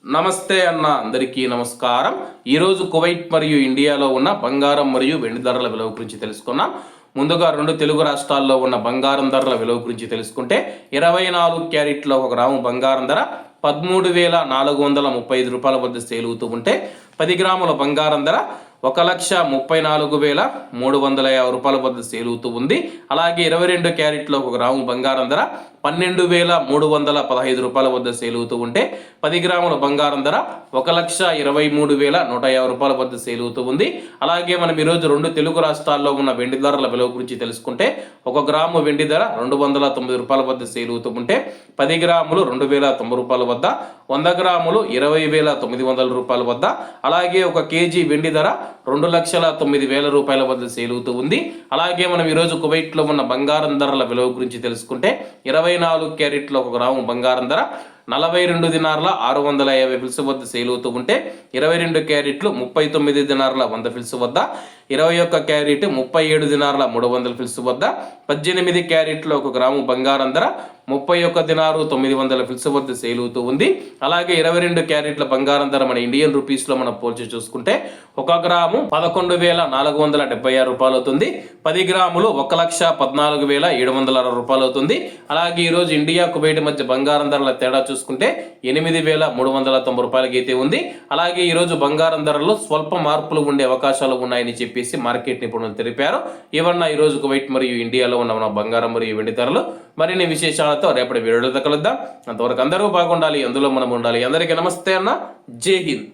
నమస్తే అన్న అందరికీ నమస్కారం. ఈరోజు కువైట్ మరియు ఇండియాలో ఉన్న బంగారం మరియు వెండి ధరల విలువ గురించి తెలుసుకున్నాం. ముందుగా రెండు తెలుగు రాష్ట్రాల్లో ఉన్న బంగారం ధరల విలువ గురించి తెలుసుకుంటే 24 క్యారెట్ల 1 గ్రాము బంగారం ధర 13,435 రూపాయల వద్ద సేల్ అవుతూ ఉంటే 10 గ్రాముల బంగారం ధర 1,34,350 రూపాయల వద్ద సేల్ అవుతూ ఉంది. అలాగే 22 క్యారెట్ల 1 గ్రాము బంగారం ధర 12,315 రూపాయల వద్ద సేల్ అవుతూ ఉంటే 10 గ్రాముల బంగారం ధర 1,23,150 రూపాయల వద్ద సేల్ అవుతూ ఉంది. అలాగే మనం ఈరోజు రెండు తెలుగు రాష్ట్రాల్లో ఉన్న వెండి ధరల విలువ గురించి తెలుసుకుంటే 1 గ్రాము వెండి ధర 209 రూపాయల వద్ద సేల్ అవుతూ ఉంటే 10 గ్రాములు 2,090 రూపాయల వద్ద, 100 గ్రాములు 20,900 రూపాయల వద్ద, అలాగే 1 కేజీ వెండి ధర 2,09,000 రూపాయల వద్ద సేల్ అవుతూ ఉంది. అలాగే మనం ఈరోజు కువైట్లో ఉన్న బంగారం ధరల విలువ గురించి తెలుసుకుంటే 24 క్యారెట్ల 1 గ్రాము బంగారం ధర 42 దినార్ల 650 ఫిల్స్ వద్ద సేల్ అవుతూ ఉంటే 22 క్యారెట్లు 39 దినార్ల 100 ఫిల్స్ వద్ద, 21 క్యారెట్ 37 దినార్ల 300 ఫిల్స్ వద్ద, 18 క్యారెట్ల 1 గ్రాము బంగారం ధర 31 దినారు 900 ఫిల్స్ వద్ద సేల్ అవుతూ ఉంది. అలాగే 22 క్యారెట్ల బంగారం ధర మన ఇండియన్ రూపీస్లో మనం పోల్చి చూసుకుంటే 1 గ్రాము 11,476 రూపాయలు అవుతుంది. 10 గ్రాములు 1,14,760 రూపాయలు అవుతుంది. అలాగే ఈరోజు ఇండియా కువైట్ మధ్య బంగారం ధరల తేడా చూసుకుంటే 8,390 రూపాయలకి అయితే ఉంది. అలాగే ఈరోజు బంగారం ధరల్లో స్వల్ప మార్పులు ఉండే అవకాశాలు ఉన్నాయని చెప్పేసి మార్కెట్ నిపుణులు తెలిపారు. ఇవన్న ఈరోజు కువైట్ మరియు ఇండియాలో ఉన్న మన బంగారం మరియు వెండి ధరలు. మరిన్ని విశేషాలతో రేపటి వీడియోలో కలుద్దాం. అంతవరకు అందరూ బాగుండాలి, అందులో మనం ఉండాలి. అందరికీ నమస్తే అన్న, జై హింద్.